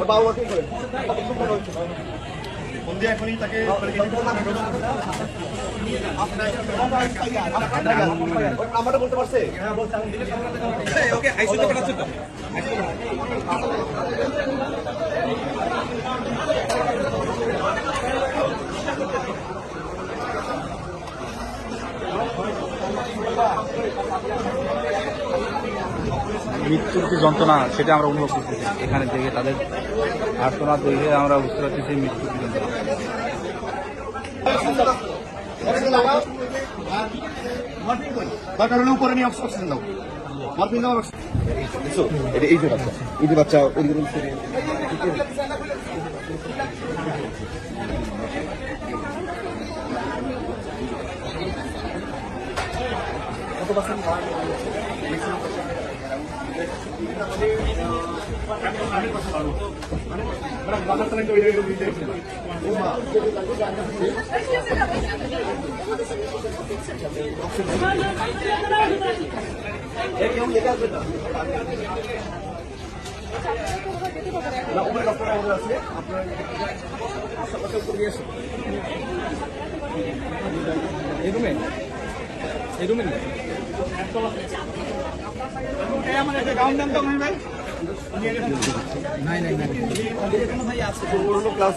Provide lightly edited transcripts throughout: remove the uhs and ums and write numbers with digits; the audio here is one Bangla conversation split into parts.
বাবা মাকে করেন ফোন দিয়ে এখনই তাকে নাম্বারটা বলতে পারছে? হ্যাঁ বলছে। ওকে আইসিতে পাঠাচ্ছেন তো? মৃত্যুর যে যন্ত্রণা সেটা আমরা অনুভব করতেছি এখানে দেখে, তাদের আর্তনাদ দেখে আমরা বুঝতে পারতেছি মৃত্যুর কি যন্ত্রণা। উপরে নিয়ে অক্সিজেন দাও, মরফিন দাও। এই যে বাচ্চা, এই যে বাচ্চা কত পার্সেন্ট এই রুমে নাই ক্লাস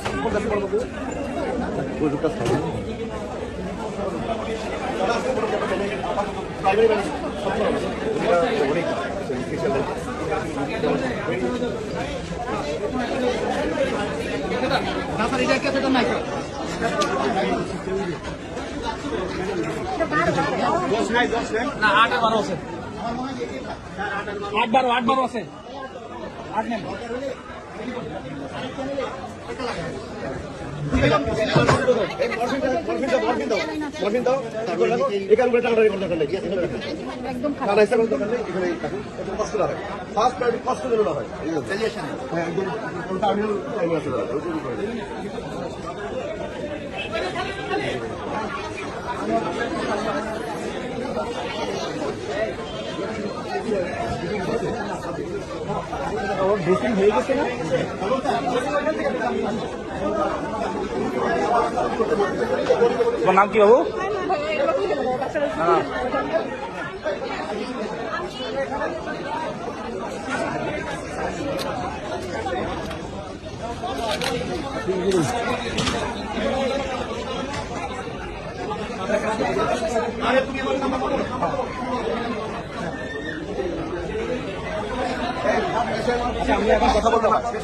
না 8-12 আছে, 8-12 আছে, 8 নেন। বুকিং হয়ে গেছে না? তোমার নাম কি বাবু? আমি এখন কথা বলতে পারছি।